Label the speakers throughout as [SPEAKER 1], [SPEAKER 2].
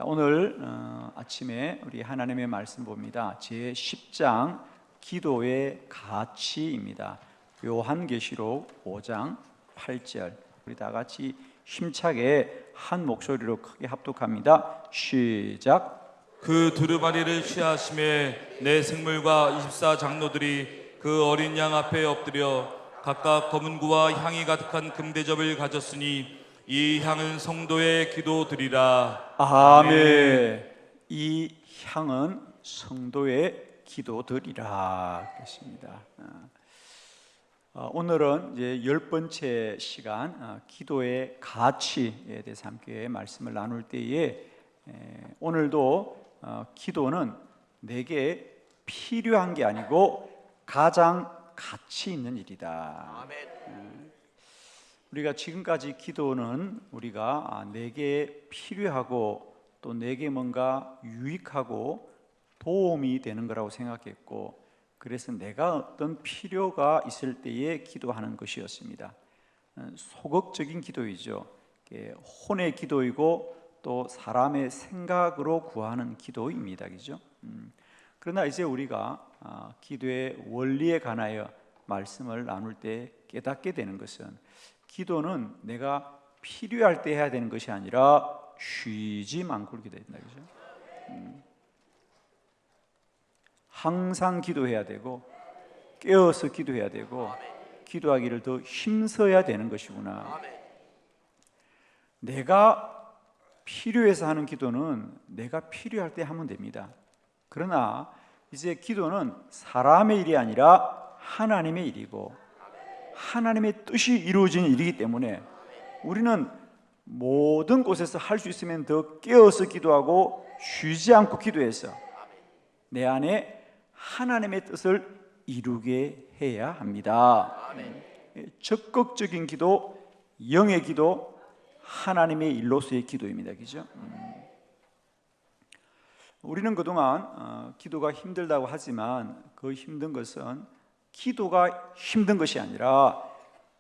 [SPEAKER 1] 오늘 아침에 우리 하나님의 말씀 봅니다. 제 10장 기도의 가치입니다. 요한계시록 5장 8절. 우리 다 같이 힘차게 한 목소리로 크게 합독합니다. 시작.
[SPEAKER 2] 그 두루마리를 취하심에 내 생물과 24장로들이 그 어린 양 앞에 엎드려 각각 검은 구와 향이 가득한 금대접을 가졌으니 이 향은 성도의 기도드리라.
[SPEAKER 1] 아멘. 이 향은 성도의 기도드리라. 그렇습니다. 오늘은 이제 10번째 시간 기도의 가치에 대해서 함께 말씀을 나눌 때에 오늘도 기도는 내게 필요한 게 아니고 가장 가치 있는 일이다. 아멘. 우리가 지금까지 기도는 우리가 내게 필요하고 또 내게 뭔가 유익하고 도움이 되는 거라고 생각했고, 그래서 내가 어떤 필요가 있을 때에 기도하는 것이었습니다. 소극적인 기도이죠. 혼의 기도이고 또 사람의 생각으로 구하는 기도입니다. 그죠? 그러나 이제 우리가 기도의 원리에 관하여 말씀을 나눌 때 깨닫게 되는 것은, 기도는 내가 필요할 때 해야 되는 것이 아니라 쉬지 않고 기도해야 된다. 그죠? 항상 기도해야 되고 깨어서 기도해야 되고 기도하기를 더 힘써야 되는 것이구나. 내가 필요해서 하는 기도는 내가 필요할 때 하면 됩니다. 그러나 이제 기도는 사람의 일이 아니라 하나님의 일이고 하나님의 뜻이 이루어지는 일이기 때문에 우리는 모든 곳에서 할 수 있으면 더 깨어서 기도하고 쉬지 않고 기도해서 내 안에 하나님의 뜻을 이루게 해야 합니다. 적극적인 기도, 영의 기도, 하나님의 일로서의 기도입니다. 그죠? 우리는 그동안 기도가 힘들다고 하지만 그 힘든 것은 기도가 힘든 것이 아니라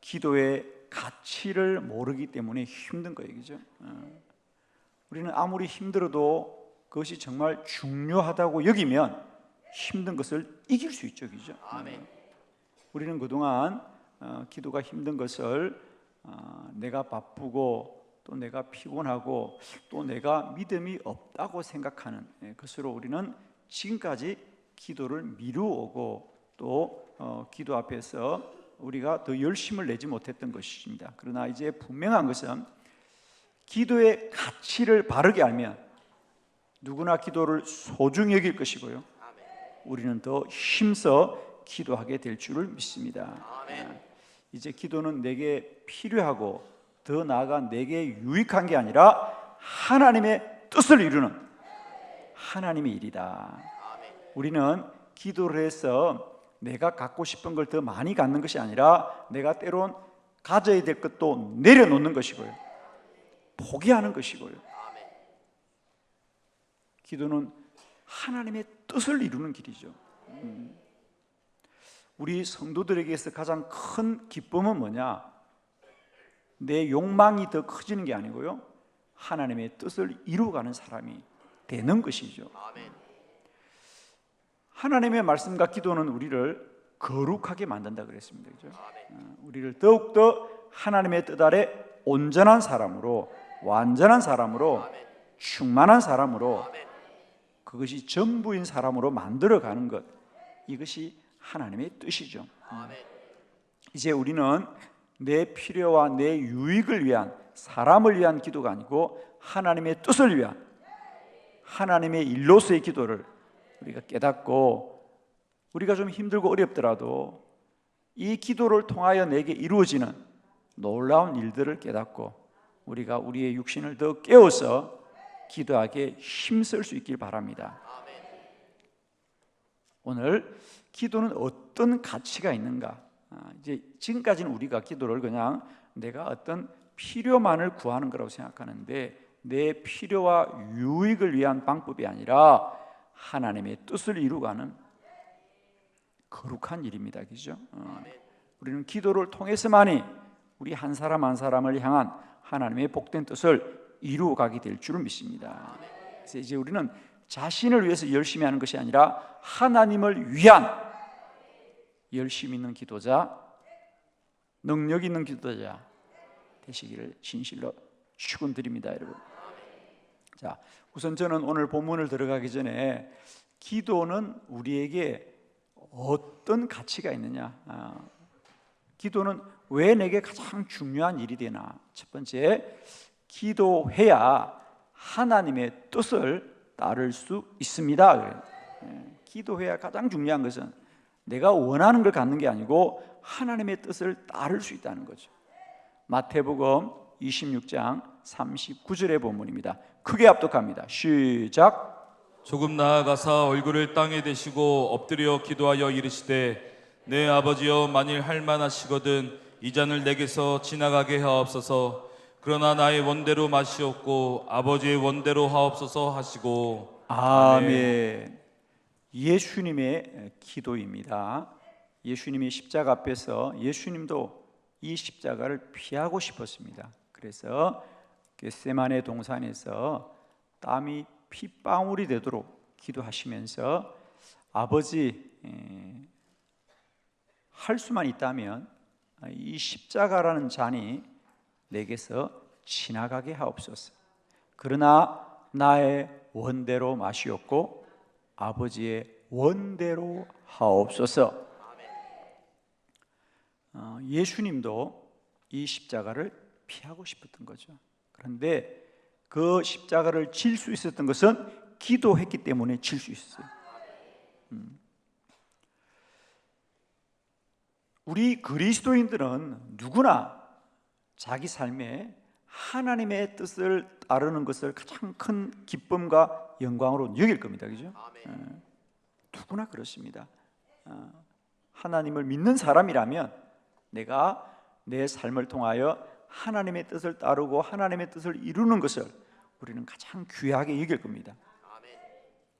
[SPEAKER 1] 기도의 가치를 모르기 때문에 힘든 거예요. 그죠? 우리는 아무리 힘들어도 그것이 정말 중요하다고 여기면 힘든 것을 이길 수 있죠. 그죠? 우리는 그동안 기도가 힘든 것을 내가 바쁘고 또 내가 피곤하고 또 내가 믿음이 없다고 생각하는 것으로 우리는 지금까지 기도를 미루어오고 또 기도 앞에서 우리가 더 열심을 내지 못했던 것입니다. 그러나 이제 분명한 것은 기도의 가치를 바르게 알면 누구나 기도를 소중히 여길 것이고요, 우리는 더 힘써 기도하게 될 줄을 믿습니다. 이제 기도는 내게 필요하고 더 나아가 내게 유익한 게 아니라 하나님의 뜻을 이루는 하나님의 일이다. 우리는 기도를 해서 내가 갖고 싶은 걸 더 많이 갖는 것이 아니라 내가 때론 가져야 될 것도 내려놓는 것이고요, 포기하는 것이고요. 기도는 하나님의 뜻을 이루는 길이죠. 우리 성도들에게서 가장 큰 기쁨은 뭐냐? 내 욕망이 더 커지는 게 아니고요, 하나님의 뜻을 이루어가는 사람이 되는 것이죠. 하나님의 말씀과 기도는 우리를 거룩하게 만든다 그랬습니다. 그죠? 우리를 더욱더 하나님의 뜻 아래 온전한 사람으로, 완전한 사람으로, 충만한 사람으로, 그것이 전부인 사람으로 만들어가는 것, 이것이 하나님의 뜻이죠. 이제 우리는 내 필요와 내 유익을 위한, 사람을 위한 기도가 아니고 하나님의 뜻을 위한 하나님의 일로서의 기도를 우리가 깨닫고, 우리가 좀 힘들고 어렵더라도 이 기도를 통하여 내게 이루어지는 놀라운 일들을 깨닫고 우리가 우리의 육신을 더 깨워서 기도하게 힘쓸 수 있길 바랍니다. 오늘 기도는 어떤 가치가 있는가? 이제 지금까지는 우리가 기도를 그냥 내가 어떤 필요만을 구하는 거라고 생각하는데, 내 필요와 유익을 위한 방법이 아니라 하나님의 뜻을 이루가는 거룩한 일입니다. 그죠? 우리는 기도를 통해서만이 우리 한 사람 한 사람을 향한 하나님의 복된 뜻을 이루어가게 될 줄을 믿습니다. 그래서 이제 우리는 자신을 위해서 열심히 하는 것이 아니라 하나님을 위한 열심 있는 기도자, 능력 있는 기도자 되시기를 진실로 축원드립니다, 여러분. 자, 우선 저는 오늘 본문을 들어가기 전에 기도는 우리에게 어떤 가치가 있느냐, 기도는 왜 내게 가장 중요한 일이 되나. 첫 번째, 기도해야 하나님의 뜻을 따를 수 있습니다. 기도해야 가장 중요한 것은 내가 원하는 걸 갖는 게 아니고 하나님의 뜻을 따를 수 있다는 거죠. 마태복음 26장 39절의 본문입니다. 크게 합독합니다. 시작.
[SPEAKER 2] 조금 나아가사 얼굴을 땅에 대시고 엎드려 기도하여 이르시되 내 아버지여 만일 할만하시거든 이 잔을 내게서 지나가게 하옵소서. 그러나 나의 원대로 마시옵고 아버지의 원대로 하옵소서 하시고.
[SPEAKER 1] 아멘. 예수님의 기도입니다. 예수님이 십자가 앞에서 예수님도 이 십자가를 피하고 싶었습니다. 그래서 겟세마네 동산에서 땀이 핏방울이 되도록 기도하시면서 아버지, 할 수만 있다면 이 십자가라는 잔이 내게서 지나가게 하옵소서. 그러나 나의 원대로 마시옵고 아버지의 원대로 하옵소서. 예수님도 이 십자가를 피하고 싶었던 거죠. 그런데 그 십자가를 질 수 있었던 것은 기도했기 때문에 질 수 있었어요. 우리 그리스도인들은 누구나 자기 삶에 하나님의 뜻을 따르는 것을 가장 큰 기쁨과 영광으로 여길 겁니다. 그죠? 누구나 그렇습니다. 하나님을 믿는 사람이라면 내가 내 삶을 통하여 하나님의 뜻을 따르고 하나님의 뜻을 이루는 것을 우리는 가장 귀하게 여길 겁니다.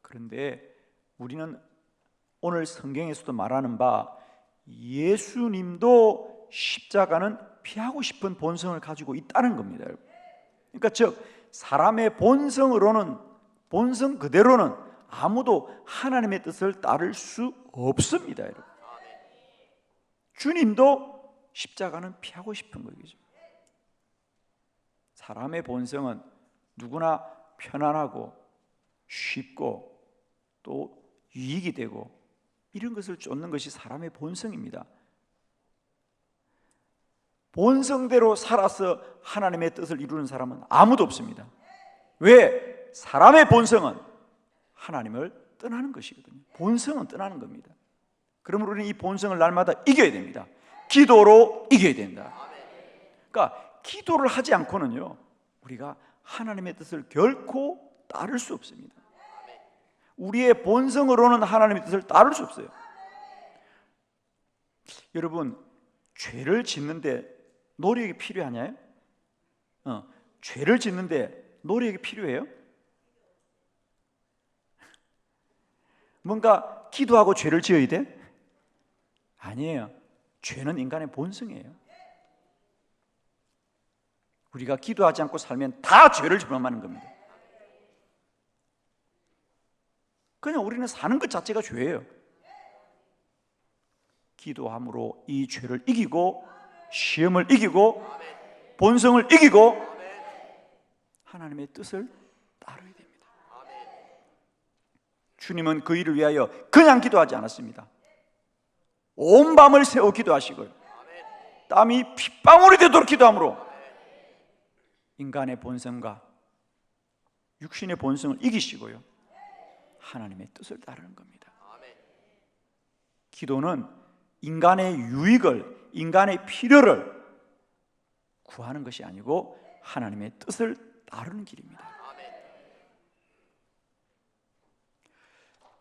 [SPEAKER 1] 그런데 우리는 오늘 성경에서도 말하는 바 예수님도 십자가는 피하고 싶은 본성을 가지고 있다는 겁니다. 그러니까 즉 사람의 본성으로는, 본성 그대로는 아무도 하나님의 뜻을 따를 수 없습니다. 여러분. 주님도 십자가는 피하고 싶은 거죠. 사람의 본성은 누구나 편안하고 쉽고 또 유익이 되고 이런 것을 쫓는 것이 사람의 본성입니다. 본성대로 살아서 하나님의 뜻을 이루는 사람은 아무도 없습니다. 왜? 사람의 본성은 하나님을 떠나는 것이거든요. 본성은 떠나는 겁니다. 그러므로 우리는 이 본성을 날마다 이겨야 됩니다. 기도로 이겨야 된다. 그러니까 기도를 하지 않고는요 우리가 하나님의 뜻을 결코 따를 수 없습니다. 우리의 본성으로는 하나님의 뜻을 따를 수 없어요. 여러분, 죄를 짓는데 노력이 필요하냐요? 죄를 짓는데 노력이 필요해요? 뭔가 기도하고 죄를 지어야 돼? 아니에요. 죄는 인간의 본성이에요. 우리가 기도하지 않고 살면 다 죄를 범하는 겁니다. 그냥 우리는 사는 것 자체가 죄예요. 기도함으로 이 죄를 이기고 시험을 이기고 본성을 이기고 하나님의 뜻을 따르야 됩니다. 주님은 그 일을 위하여 그냥 기도하지 않았습니다. 온 밤을 새워 기도하시고요. 땀이 핏방울이 되도록 기도함으로 인간의 본성과 육신의 본성을 이기시고요. 하나님의 뜻을 따르는 겁니다. 기도는 인간의 유익을, 인간의 필요를 구하는 것이 아니고 하나님의 뜻을 따르는 길입니다.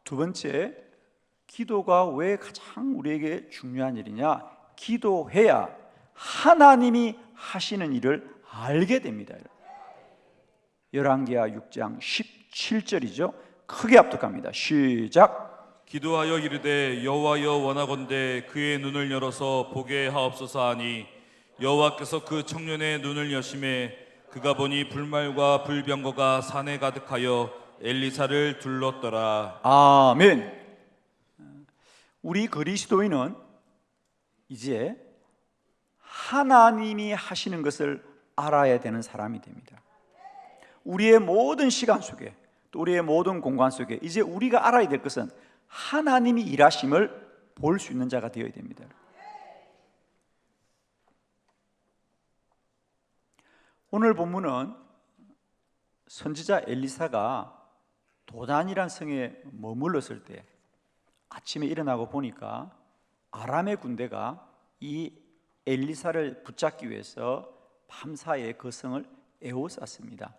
[SPEAKER 1] 두 번째, 기도가 왜 가장 우리에게 중요한 일이냐? 기도해야 하나님이 하시는 일을 알게 됩니다. 열왕기하 6장 17절이죠. 크게 합독합니다. 시작.
[SPEAKER 2] 기도하여 이르되 여호와여 원하건대 그의 눈을 열어서 보게 하옵소서 하니 여호와께서 그 청년의 눈을 여심해 그가 보니 불말과 불병거가 산에 가득하여 엘리사를 둘렀더라.
[SPEAKER 1] 아멘. 우리 그리스도인은 이제 하나님이 하시는 것을 알아야 되는 사람이 됩니다. 우리의 모든 시간 속에, 또 우리의 모든 공간 속에 이제 우리가 알아야 될 것은 하나님이 일하심을 볼 수 있는 자가 되어야 됩니다. 오늘 본문은 선지자 엘리사가 도단이란 성에 머물렀을 때 아침에 일어나고 보니까 아람의 군대가 이 엘리사를 붙잡기 위해서 밤사이에 그 성을 에워쌌습니다.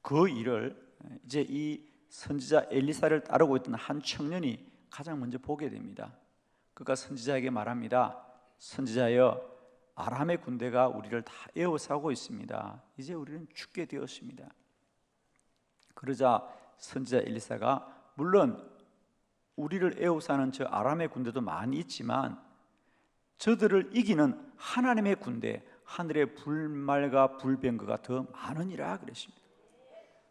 [SPEAKER 1] 그 일을 이제 이 선지자 엘리사를 따르고 있던 한 청년이 가장 먼저 보게 됩니다. 그가 선지자에게 말합니다. 선지자여, 아람의 군대가 우리를 다 에워싸고 있습니다. 이제 우리는 죽게 되었습니다. 그러자 선지자 엘리사가 물론 우리를 에워싸는 저 아람의 군대도 많이 있지만 저들을 이기는 하나님의 군대, 하늘의 불말과 불병거가 더 많으니라 그랬습니다.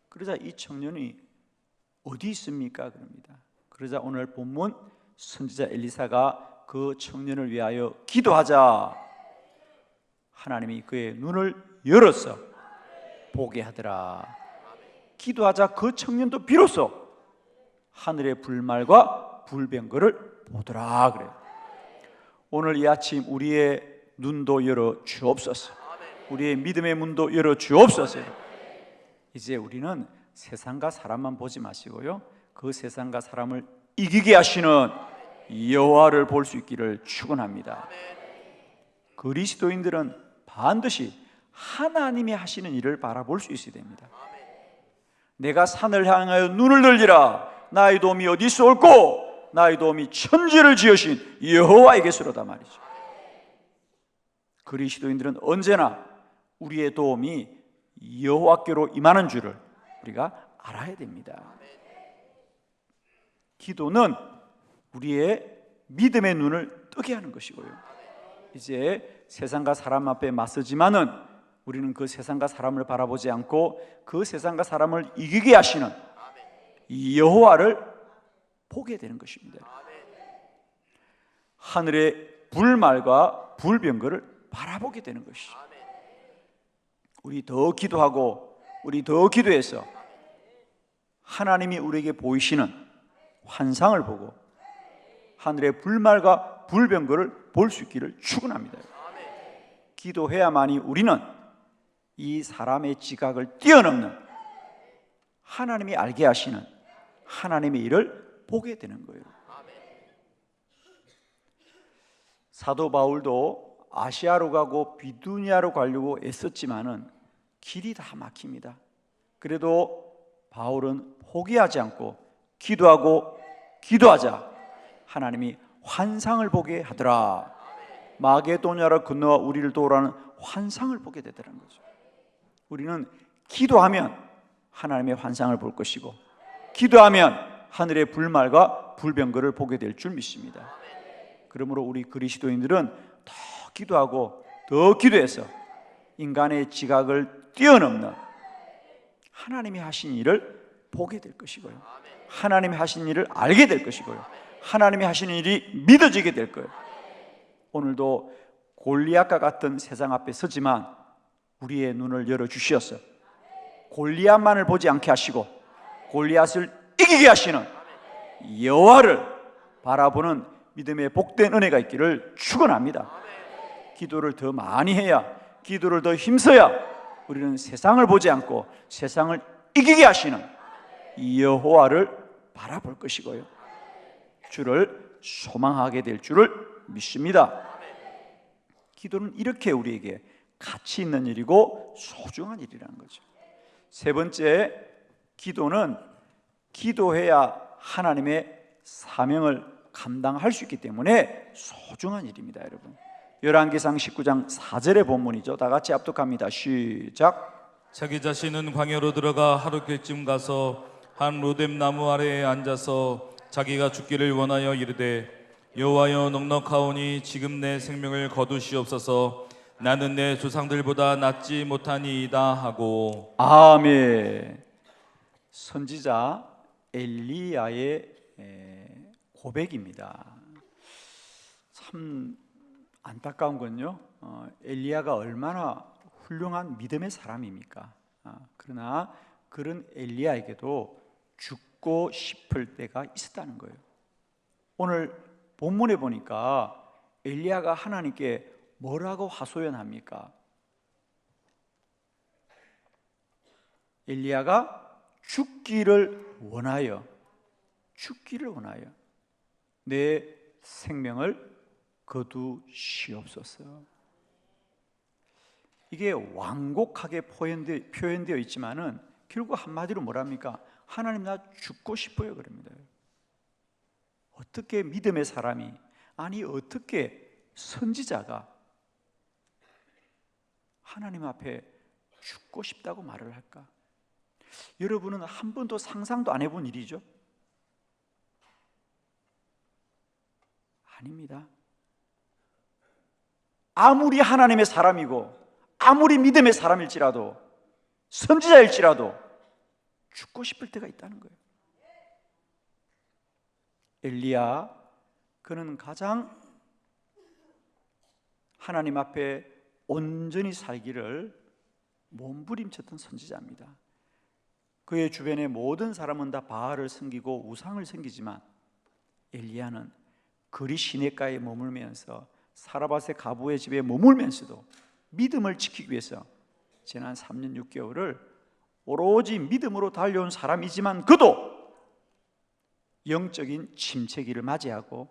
[SPEAKER 1] 그러자 이 청년이 어디 있습니까? 그럽니다. 그러자 오늘 본문 선지자 엘리사가 그 청년을 위하여 기도하자 하나님이 그의 눈을 열어서 보게 하더라. 기도하자 그 청년도 비로소 하늘의 불말과 불병거를 보더라 그래요. 오늘 이 아침 우리의 눈도 열어 주옵소서. 우리의 믿음의 문도 열어 주옵소서. 이제 우리는 세상과 사람만 보지 마시고요, 그 세상과 사람을 이기게 하시는 여호와를 볼 수 있기를 축원합니다. 그리스도인들은 반드시 하나님이 하시는 일을 바라볼 수 있어야 됩니다. 내가 산을 향하여 눈을 들리라. 나의 도움이 어디서 올꼬? 나의 도움이 천지를 지으신 여호와에게서로다 말이죠. 그리스도인들은 언제나 우리의 도움이 여호와께로 임하는 줄을 우리가 알아야 됩니다. 기도는 우리의 믿음의 눈을 뜨게 하는 것이고요, 이제 세상과 사람 앞에 맞서지만은 우리는 그 세상과 사람을 바라보지 않고 그 세상과 사람을 이기게 하시는 여호와를 보게 되는 것입니다. 하늘의 불말과 불병거를 바라보게 되는 것이죠. 우리 더 기도하고 우리 더 기도해서 하나님이 우리에게 보이시는 환상을 보고 하늘의 불말과 불병거를 볼 수 있기를 축원합니다. 기도해야만이 우리는 이 사람의 지각을 뛰어넘는 하나님이 알게 하시는 하나님의 일을 보게 되는 거예요. 사도 바울도 아시아로 가고 비두니아로 가려고 애썼지만은 길이 다 막힙니다. 그래도 바울은 포기하지 않고 기도하고 기도하자 하나님이 환상을 보게 하더라. 마게도냐로 건너와 우리를 도우라는 환상을 보게 되더라는 거죠. 우리는 기도하면 하나님의 환상을 볼 것이고 기도하면 하늘의 불말과 불병거를 보게 될 줄 믿습니다. 그러므로 우리 그리스도인들은 더 기도하고 더 기도해서 인간의 지각을 뛰어넘는 하나님이 하신 일을 보게 될 것이고요, 하나님이 하신 일을 알게 될 것이고요, 하나님이 하시는 일이 믿어지게 될 거예요. 오늘도 골리앗과 같은 세상 앞에 서지만 우리의 눈을 열어주시어서 골리앗만을 보지 않게 하시고 골리앗을 이기게 하시는 여호와를 바라보는 믿음의 복된 은혜가 있기를 축원합니다. 기도를 더 많이 해야, 기도를 더 힘써야 우리는 세상을 보지 않고 세상을 이기게 하시는 여호와를 바라볼 것이고요, 주를 소망하게 될 줄을 믿습니다. 기도는 이렇게 우리에게 가치 있는 일이고 소중한 일이라는 거죠. 세 번째, 기도는 기도해야 하나님의 사명을 감당할 수 있기 때문에 소중한 일입니다. 여러분, 열왕기상 19장 4절의 본문이죠. 다 같이 합독합니다. 시작.
[SPEAKER 2] 자기 자신은 광야로 들어가 하루길쯤 가서 한 로뎀 나무 아래에 앉아서 자기가 죽기를 원하여 이르되 여호와여, 넉넉하오니 지금 내 생명을 거두시옵소서. 나는 내 조상들보다 낫지 못하니이다 하고.
[SPEAKER 1] 아멘. 선지자 엘리야의 고백입니다. 참 안타까운 건요, 엘리야가 얼마나 훌륭한 믿음의 사람입니까? 그러나 그런 엘리야에게도 죽고 싶을 때가 있었다는 거예요. 오늘 본문에 보니까 엘리야가 하나님께 뭐라고 하소연합니까? 엘리야가 죽기를 원하여 내 생명을 거두시옵소서. 이게 완곡하게 표현되어 있지만은 결국 한마디로 뭐랍니까? 하나님, 나 죽고 싶어요, 그럽니다. 어떻게 믿음의 사람이, 아니 어떻게 선지자가 하나님 앞에 죽고 싶다고 말을 할까? 여러분은 한 번도 상상도 안 해본 일이죠? 아닙니다. 아무리 하나님의 사람이고 아무리 믿음의 사람일지라도, 선지자일지라도 죽고 싶을 때가 있다는 거예요. 엘리야, 그는 가장 하나님 앞에 온전히 살기를 몸부림쳤던 선지자입니다. 그의 주변의 모든 사람은 다 바알을 섬기고 우상을 섬기지만 엘리야는 그리 시냇가에 머물면서 사라밧의 가부의 집에 머물면서도 믿음을 지키기 위해서 지난 3년 6개월을 오로지 믿음으로 달려온 사람이지만 그도 영적인 침체기를 맞이하고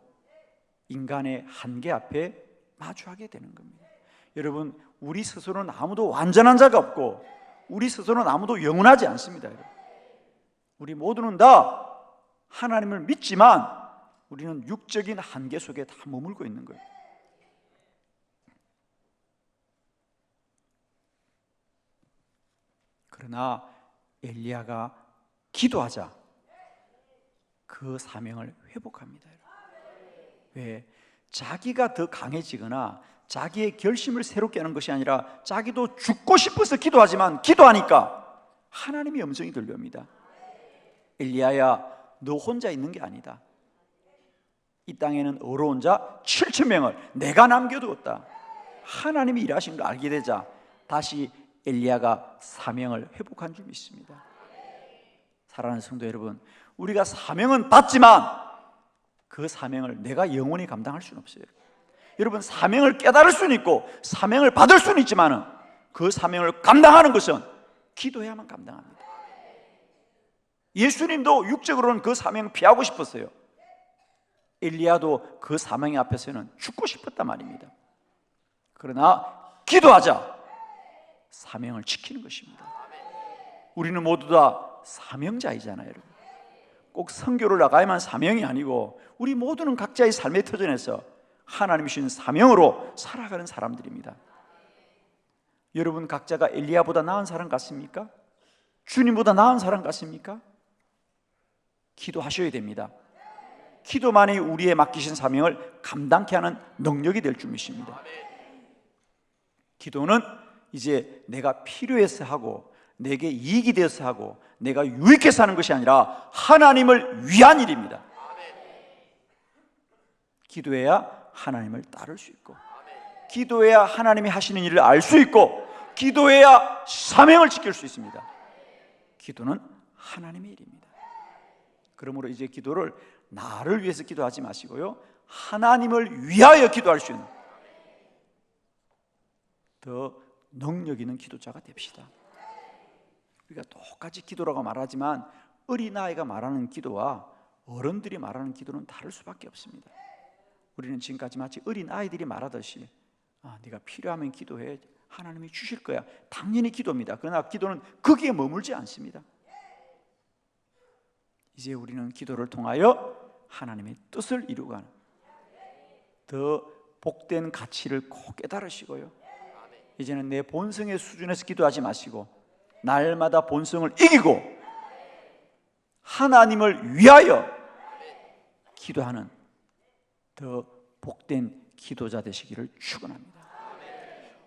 [SPEAKER 1] 인간의 한계 앞에 마주하게 되는 겁니다. 여러분, 우리 스스로는 아무도 완전한 자가 없고 우리 스스로는 아무도 영원하지 않습니다. 우리 모두는 다 하나님을 믿지만 우리는 육적인 한계 속에 다 머물고 있는 거예요. 그러나 엘리야가 기도하자 그 사명을 회복합니다. 왜? 자기가 더 강해지거나 자기의 결심을 새롭게 하는 것이 아니라 자기도 죽고 싶어서 기도하지만 기도하니까 하나님의 음성이 들려옵니다. 엘리야야, 너 혼자 있는 게 아니다. 이 땅에는 어려운 자 7,000명을 내가 남겨두었다. 하나님이 일하신 걸 알게 되자 다시 엘리야가 사명을 회복한 줄 믿습니다. 사랑하는 성도 여러분, 우리가 사명은 받지만 그 사명을 내가 영원히 감당할 수는 없어요. 여러분, 사명을 깨달을 수는 있고 사명을 받을 수는 있지만 그 사명을 감당하는 것은 기도해야만 감당합니다. 예수님도 육적으로는 그 사명을 피하고 싶었어요. 엘리야도 그 사명 앞에서는 죽고 싶었단 말입니다. 그러나 기도하자 사명을 지키는 것입니다. 우리는 모두 다 사명자이잖아요, 여러분. 꼭 선교를 나가야만 사명이 아니고 우리 모두는 각자의 삶의 터전에서 하나님이 주신 사명으로 살아가는 사람들입니다. 여러분 각자가 엘리야보다 나은 사람 같습니까? 주님보다 나은 사람 같습니까? 기도하셔야 됩니다. 기도만이 우리의 맡기신 사명을 감당케 하는 능력이 될 줄 믿습니다. 기도는 이제 내가 필요해서 하고 내게 이익이 되어서 하고 내가 유익해서 하는 것이 아니라 하나님을 위한 일입니다. 기도해야 하나님을 따를 수 있고, 기도해야 하나님이 하시는 일을 알 수 있고, 기도해야 사명을 지킬 수 있습니다. 기도는 하나님의 일입니다. 그러므로 이제 기도를 나를 위해서 기도하지 마시고요, 하나님을 위하여 기도할 수 있는 더 능력 있는 기도자가 됩시다. 우리가 똑같이 기도라고 말하지만 어린아이가 말하는 기도와 어른들이 말하는 기도는 다를 수밖에 없습니다. 우리는 지금까지 마치 어린아이들이 말하듯이 네가 필요하면 기도해, 하나님이 주실 거야, 당연히 기도입니다. 그러나 기도는 거기에 머물지 않습니다. 이제 우리는 기도를 통하여 하나님의 뜻을 이루고 더 복된 가치를 꼭 깨달으시고요, 이제는 내 본성의 수준에서 기도하지 마시고 날마다 본성을 이기고 하나님을 위하여 기도하는 더 복된 기도자 되시기를 축원합니다.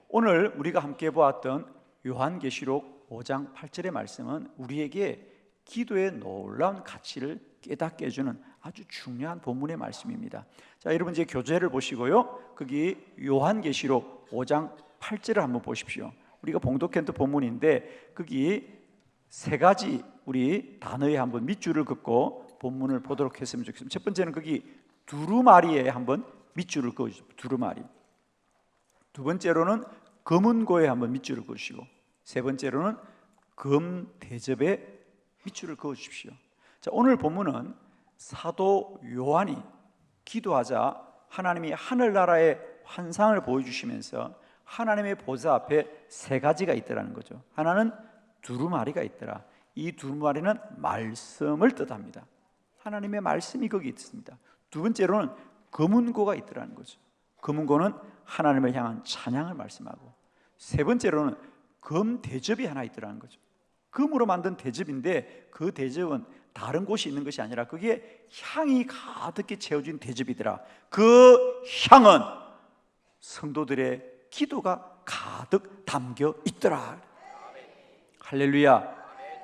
[SPEAKER 1] 오늘 우리가 함께 보았던 요한계시록 5장 8절의 말씀은 우리에게 기도의 놀라운 가치를 깨닫게 해주는 아주 중요한 본문의 말씀입니다. 자, 여러분 이제 교재를 보시고요. 거기 요한계시록 5장 8절을 한번 보십시오. 우리가 봉독했던 본문인데 거기 세 가지 우리 단어에 한번 밑줄을 긋고 본문을 보도록 했으면 좋겠습니다. 첫 번째는 거기 두루마리에 한번 밑줄을 그어주십시오. 두루마리. 두 번째로는 검은고에 한번 밑줄을 그으시고, 세 번째로는 금 대접에 밑줄을 그어주십시오. 자, 오늘 본문은 사도 요한이 기도하자 하나님이 하늘나라의 환상을 보여주시면서 하나님의 보좌 앞에 세 가지가 있더라는 거죠. 하나는 두루마리가 있더라. 이 두루마리는 말씀을 뜻합니다. 하나님의 말씀이 거기 있습니다. 두 번째로는 검은고가 있더라는 거죠. 검은고는 하나님을 향한 찬양을 말씀하고, 세 번째로는 금 대접이 하나 있더라는 거죠. 금으로 만든 대접인데 그 대접은 다른 곳이 있는 것이 아니라 그게 향이 가득히 채워진 대접이더라. 그 향은 성도들의 기도가 가득 담겨 있더라. 할렐루야.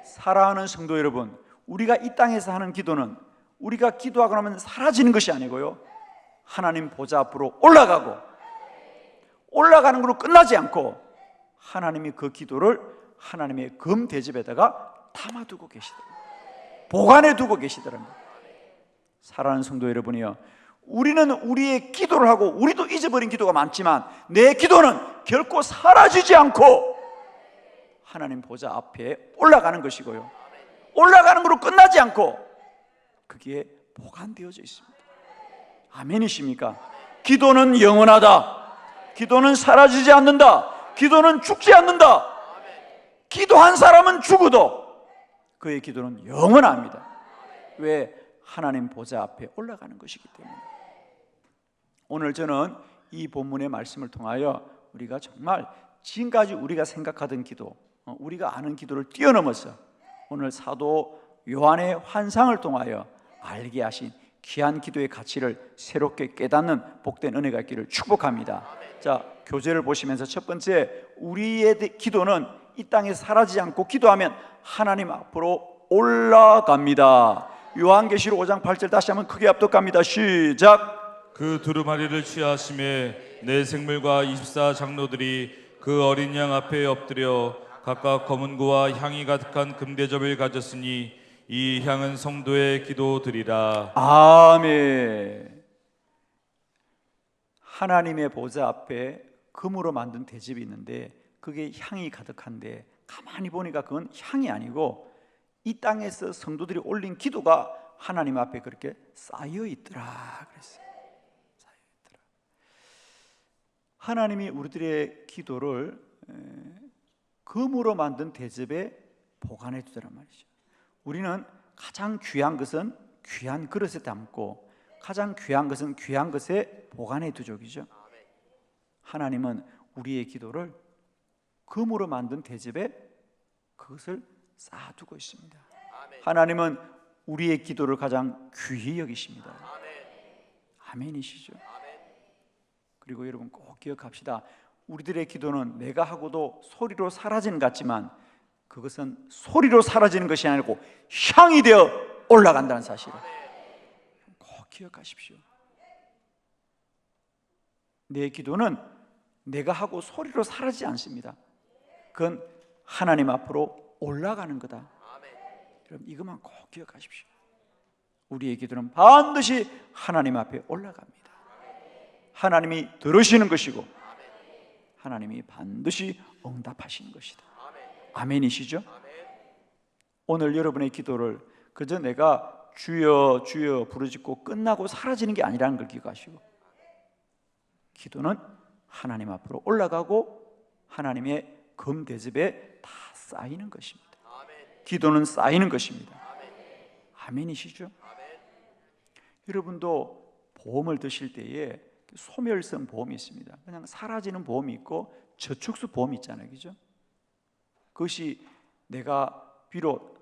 [SPEAKER 1] 사랑하는 성도 여러분, 우리가 이 땅에서 하는 기도는 우리가 기도하고 나면 사라지는 것이 아니고요, 하나님 보좌 앞으로 올라가는 걸로 끝나지 않고 하나님이 그 기도를 하나님의 금 대접에다가 담아두고 계시더라고요. 보관해 두고 계시더라고요. 사랑하는 성도 여러분이요, 우리는 우리의 기도를 하고 우리도 잊어버린 기도가 많지만 내 기도는 결코 사라지지 않고 하나님 보좌 앞에 올라가는 것이고요, 올라가는 걸로 끝나지 않고 그게 보관되어져 있습니다. 아멘이십니까? 기도는 영원하다. 기도는 사라지지 않는다. 기도는 죽지 않는다. 기도한 사람은 죽어도 그의 기도는 영원합니다. 왜? 하나님 보좌 앞에 올라가는 것이기 때문에. 오늘 저는 이 본문의 말씀을 통하여 우리가 정말 지금까지 우리가 생각하던 기도, 우리가 아는 기도를 뛰어넘어서 오늘 사도 요한의 환상을 통하여 알게 하신 귀한 기도의 가치를 새롭게 깨닫는 복된 은혜가 있기를 축복합니다. 자, 교재를 보시면서 첫 번째, 우리의 기도는 이 땅에 사라지지 않고 기도하면 하나님 앞으로 올라갑니다. 요한계시록 5장 8절 다시 한번 크게 합독합니다. 시작.
[SPEAKER 2] 그 두루마리를 취하심에 내 생물과 24 장로들이 그 어린 양 앞에 엎드려 각각 검은고와 향이 가득한 금대접을 가졌으니 이 향은 성도의 기도드리라.
[SPEAKER 1] 아멘. 하나님의 보좌 앞에 금으로 만든 대접이 있는데 그게 향이 가득한데 가만히 보니까 그건 향이 아니고 이 땅에서 성도들이 올린 기도가 하나님 앞에 그렇게 쌓여 있더라 그랬어요. 쌓여 있더라. 하나님이 우리들의 기도를 금으로 만든 대접에 보관해 두더란 말이죠. 우리는 가장 귀한 것은 귀한 그릇에 담고 가장 귀한 것은 귀한 것에 보관해 두족이죠. 하나님은 우리의 기도를 금으로 만든 대접에 그것을 쌓아두고 있습니다. 하나님은 우리의 기도를 가장 귀히 여기십니다. 아멘이시죠? 그리고 여러분 꼭 기억합시다. 우리들의 기도는 내가 하고도 소리로 사라지는 것 같지만 그것은 소리로 사라지는 것이 아니고 향이 되어 올라간다는 사실을 꼭 기억하십시오. 내 기도는 내가 하고 소리로 사라지지 않습니다. 그건 하나님 앞으로 올라가는 거다. 여러분 이것만 꼭 기억하십시오. 우리의 기도는 반드시 하나님 앞에 올라갑니다. 하나님이 들으시는 것이고 하나님이 반드시 응답하시는 것이다. 아멘이시죠? 오늘 여러분의 기도를 그저 내가 주여 주여 부르짖고 끝나고 사라지는 게 아니라는 걸 기억하시고, 기도는 하나님 앞으로 올라가고 하나님의 금대접에 다 쌓이는 것입니다. 기도는 쌓이는 것입니다. 아멘이시죠? 여러분도 보험을 드실 때에 소멸성 보험이 있습니다. 그냥 사라지는 보험이 있고 저축수 보험이 있잖아요, 그죠? 그것이 내가 비록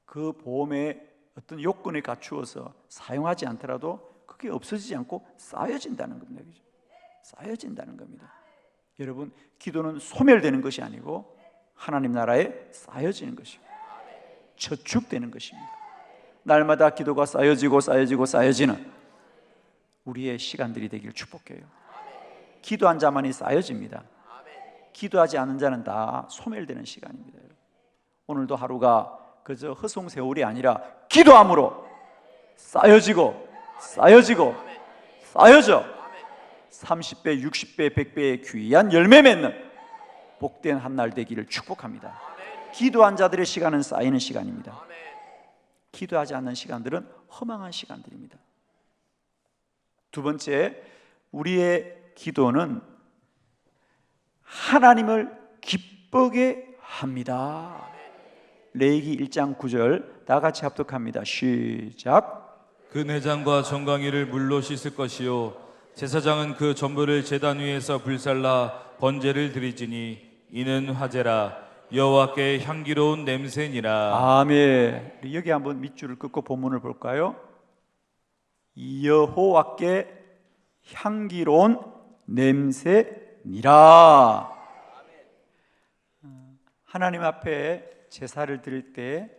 [SPEAKER 1] 그 보험의 어떤 요건을 갖추어서 사용하지 않더라도 그게 없어지지 않고 쌓여진다는 겁니다, 그죠? 쌓여진다는 겁니다. 여러분, 기도는 소멸되는 것이 아니고 하나님 나라에 쌓여지는 것이고 저축되는 것입니다. 날마다 기도가 쌓여지는 우리의 시간들이 되기를 축복해요. 기도한 자만이 쌓여집니다. 기도하지 않는 자는 다 소멸되는 시간입니다. 오늘도 하루가 그저 허송세월이 아니라 기도함으로 쌓여져 30배, 60배, 100배의 귀한 열매 맺는 복된 한 날 되기를 축복합니다. 기도한 자들의 시간은 쌓이는 시간입니다. 기도하지 않는 시간들은 허망한 시간들입니다. 두 번째, 우리의 기도는 하나님을 기쁘게 합니다. 레위기 1장 9절 다 같이 합독합니다. 시작.
[SPEAKER 2] 그 내장과 정강이를 물로 씻을 것이요 제사장은 그 전부를 제단 위에서 불살라 번제를 드리지니 이는 화제라 여호와께 향기로운 냄새니라.
[SPEAKER 1] 아멘. 여기 한번 밑줄을 긋고 본문을 볼까요? 여호와께 향기로운 냄새니라. 하나님 앞에 제사를 드릴 때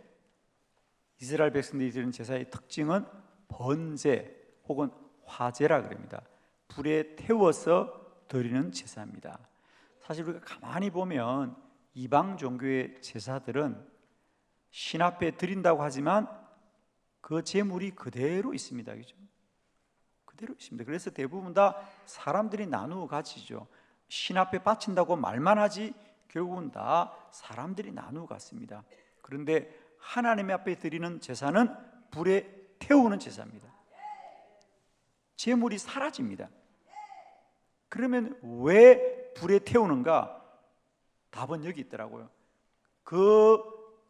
[SPEAKER 1] 이스라엘 백성들이 드리는 제사의 특징은 번제 혹은 화제라 그럽니다. 불에 태워서 드리는 제사입니다. 사실 우리가 가만히 보면 이방 종교의 제사들은 신 앞에 드린다고 하지만 그 제물이 그대로 있습니다. 그죠? 그대로 있습니다. 그래서 대부분 다 사람들이 나누어 가지죠. 신 앞에 바친다고 말만 하지 결국은 다 사람들이 나누어 갔습니다. 그런데 하나님 앞에 드리는 제사는 불에 태우는 제사입니다. 제물이 사라집니다. 그러면 왜 불에 태우는가? 답은 여기 있더라고요. 그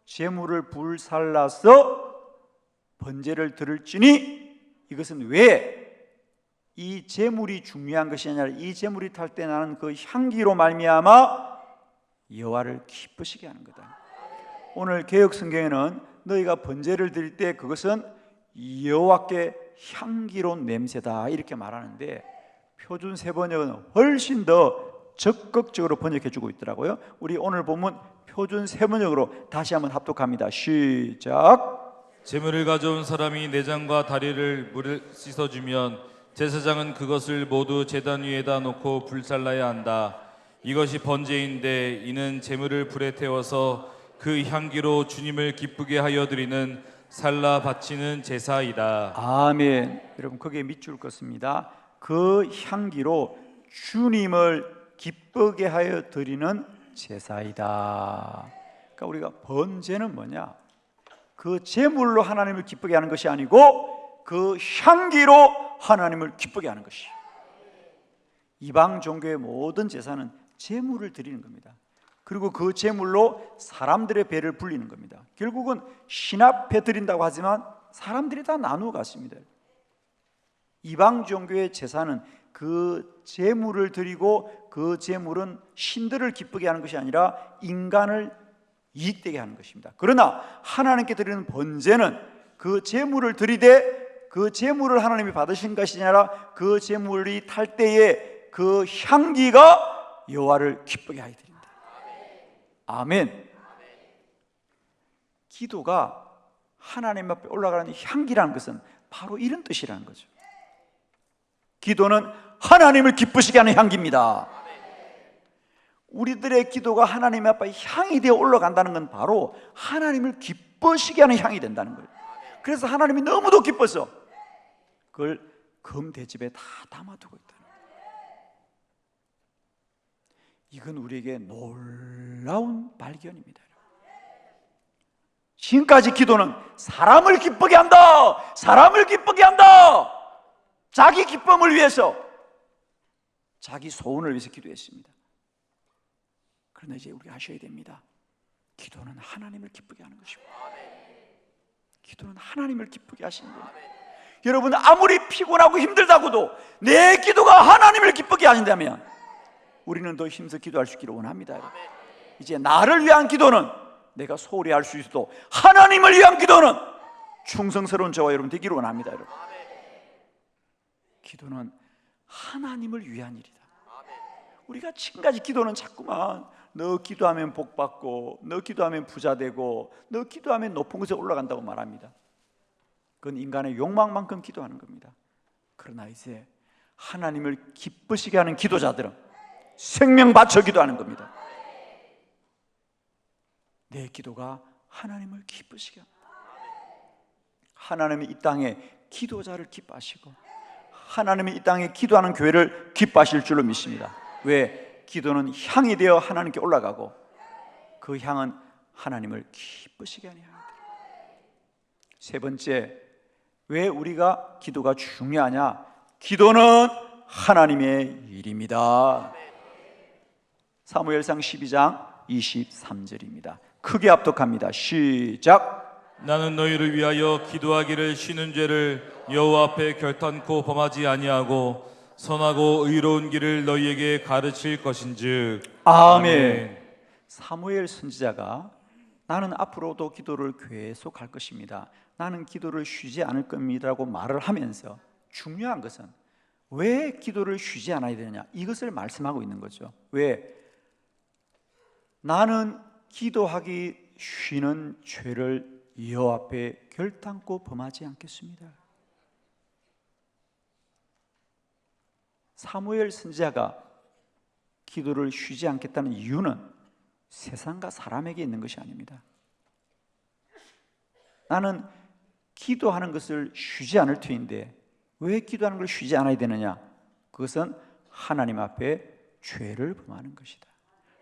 [SPEAKER 1] 제물을 불살라서 번제를 드릴지니 이것은 왜 이 제물이 중요한 것이 아니라 이 제물이 탈 때 나는 그 향기로 말미암아 여호와를 기쁘시게 하는 거다. 오늘 개역 성경에는 너희가 번제를 드릴 때 그것은 여호와께 향기로운 냄새다 이렇게 말하는데 표준 세번역은 훨씬 더 적극적으로 번역해주고 있더라고요. 우리 오늘 본문 표준 세번역으로 다시 한번 합독합니다. 시작.
[SPEAKER 2] 제물을 가져온 사람이 내장과 다리를 물을 씻어주면 제사장은 그것을 모두 제단 위에다 놓고 불살라야 한다. 이것이 번제인데 이는 제물을 불에 태워서 그 향기로 주님을 기쁘게 하여 드리는 살라 바치는 제사이다.
[SPEAKER 1] 아멘. 여러분 거기에 밑줄 긋습니다. 그 향기로 주님을 기쁘게 하여 드리는 제사이다. 그러니까 우리가 번제는 뭐냐? 그 제물로 하나님을 기쁘게 하는 것이 아니고 그 향기로 하나님을 기쁘게 하는 것이. 이방 종교의 모든 제사는 제물을 드리는 겁니다. 그리고 그 제물로 사람들의 배를 불리는 겁니다. 결국은 신 앞에 드린다고 하지만 사람들이 다 나누어 갔습니다. 이방 종교의 제사는 그 제물을 드리고 그 제물은 신들을 기쁘게 하는 것이 아니라 인간을 이익되게 하는 것입니다. 그러나 하나님께 드리는 번제는 그 제물을 드리되 그 제물을 하나님이 받으신 것이 아니라 그 제물이 탈 때에 그 향기가 여호와를 기쁘게 하여 드린다. 아멘. 기도가 하나님 앞에 올라가는 향기라는 것은 바로 이런 뜻이라는 거죠. 기도는 하나님을 기쁘시게 하는 향기입니다. 우리들의 기도가 하나님 앞에 향이 되어 올라간다는 건 바로 하나님을 기쁘시게 하는 향이 된다는 거예요. 그래서 하나님이 너무도 기뻐서 그걸 금대접에 다 담아두고 있다는 거예요. 이건 우리에게 놀라운 발견입니다. 지금까지 기도는 사람을 기쁘게 한다, 사람을 기쁘게 한다, 자기 기쁨을 위해서, 자기 소원을 위해서 기도했습니다. 그러나 이제 우리가 하셔야 됩니다. 기도는 하나님을 기쁘게 하는 것입니다. 기도는 하나님을 기쁘게 하시는 거예요. 여러분 아무리 피곤하고 힘들다고도 내 기도가 하나님을 기쁘게 하신다면 우리는 더 힘써 기도할 수 있기를 원합니다. 이제 나를 위한 기도는 내가 소홀히 할 수 있어도 하나님을 위한 기도는 충성스러운 저와 여러분 되기를 원합니다. 여러분. 기도는 하나님을 위한 일이다. 우리가 지금까지 기도는 자꾸만 너 기도하면 복 받고, 너 기도하면 부자 되고, 너 기도하면 높은 곳에 올라간다고 말합니다. 그건 인간의 욕망만큼 기도하는 겁니다. 그러나 이제 하나님을 기쁘시게 하는 기도자들은 생명 바쳐 기도하는 겁니다. 내 기도가 하나님을 기쁘시게 합니다. 하나님이 이 땅에 기도자를 기뻐하시고 하나님이 이 땅에 기도하는 교회를 기뻐하실 줄로 믿습니다. 왜? 기도는 향이 되어 하나님께 올라가고 그 향은 하나님을 기쁘시게 하는 향이다. 세 번째, 왜 우리가 기도가 중요하냐? 기도는 하나님의 일입니다. 사무엘상 12장 23절입니다. 크게 합독합니다. 시작.
[SPEAKER 2] 나는 너희를 위하여 기도하기를 쉬는 죄를 여호와 앞에 결탄코 범하지 아니하고 선하고 의로운 길을 너희에게 가르칠 것인즉.
[SPEAKER 1] 아멘. 사무엘 선지자가 나는 앞으로도 기도를 계속할 것입니다, 나는 기도를 쉬지 않을 겁니다라고 말을 하면서 중요한 것은 왜 기도를 쉬지 않아야 되느냐, 이것을 말씀하고 있는 거죠. 왜? 나는 기도하기 쉬는 죄를 여호와 앞에 결탄코 범하지 않겠습니다. 사무엘 선지자가 기도를 쉬지 않겠다는 이유는 세상과 사람에게 있는 것이 아닙니다. 나는 기도하는 것을 쉬지 않을 터인데 왜 기도하는 걸 쉬지 않아야 되느냐? 그것은 하나님 앞에 죄를 범하는 것이다.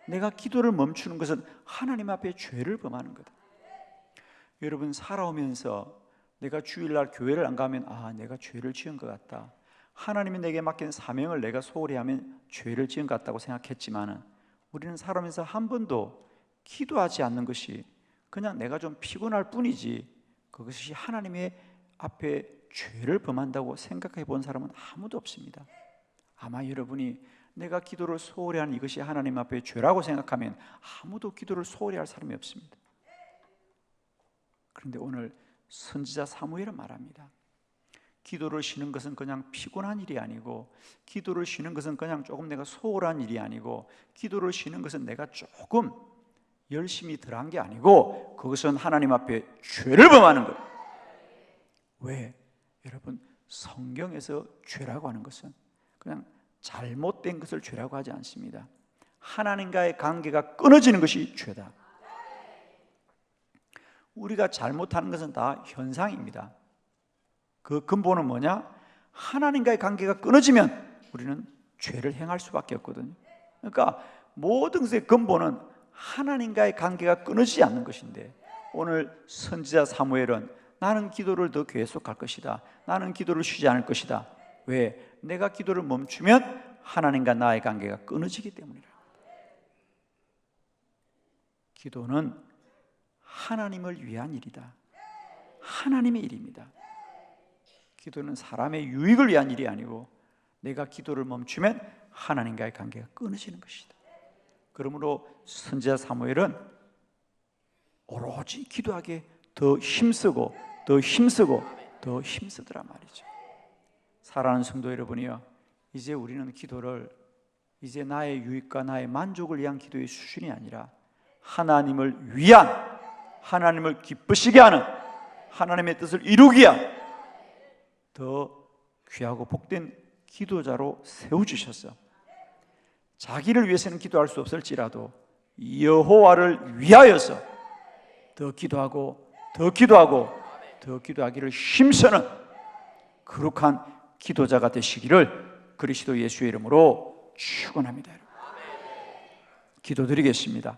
[SPEAKER 1] 내가 기도를 멈추는 것은 하나님 앞에 죄를 범하는 거다. 여러분, 살아오면서 내가 주일날 교회를 안 가면 내가 죄를 지은 것 같다, 하나님이 내게 맡긴 사명을 내가 소홀히 하면 죄를 지은 것 같다고 생각했지만 우리는 살아오면서 한 번도 기도하지 않는 것이 그냥 내가 좀 피곤할 뿐이지 그것이 하나님의 앞에 죄를 범한다고 생각해 본 사람은 아무도 없습니다. 아마 여러분이 내가 기도를 소홀히 하는 이것이 하나님 앞에 죄라고 생각하면 아무도 기도를 소홀히 할 사람이 없습니다. 그런데 오늘 선지자 사무엘은 말합니다. 기도를 쉬는 것은 그냥 피곤한 일이 아니고, 기도를 쉬는 것은 그냥 조금 내가 소홀한 일이 아니고, 기도를 쉬는 것은 내가 조금 열심히 덜한 게 아니고 그것은 하나님 앞에 죄를 범하는 것. 왜? 여러분, 성경에서 죄라고 하는 것은 그냥 잘못된 것을 죄라고 하지 않습니다. 하나님과의 관계가 끊어지는 것이 죄다. 우리가 잘못하는 것은 다 현상입니다. 그 근본은 뭐냐? 하나님과의 관계가 끊어지면 우리는 죄를 행할 수밖에 없거든요. 그러니까 모든 것의 근본은 하나님과의 관계가 끊어지지 않는 것인데, 오늘 선지자 사무엘은 나는 기도를 더 계속할 것이다, 나는 기도를 쉬지 않을 것이다. 왜? 내가 기도를 멈추면 하나님과 나의 관계가 끊어지기 때문이라. 기도는 하나님을 위한 일이다. 하나님의 일입니다. 기도는 사람의 유익을 위한 일이 아니고 내가 기도를 멈추면 하나님과의 관계가 끊어지는 것이다. 그러므로 선지자 사무엘은 오로지 기도하기에 더 힘쓰고 더 힘쓰고 더 힘쓰더라 말이죠. 사랑하는 성도 여러분이요, 이제 우리는 기도를 이제 나의 유익과 나의 만족을 위한 기도의 수준이 아니라 하나님을 위한, 하나님을 기쁘시게 하는, 하나님의 뜻을 이루기 위한 더 귀하고 복된 기도자로 세워주셔서 자기를 위해서는 기도할 수 없을지라도 여호와를 위하여서 더 기도하고 더 기도하고 더 기도하기를 힘쓰는 거룩한 기도자가 되시기를 그리스도 예수의 이름으로 축원합니다. 기도드리겠습니다.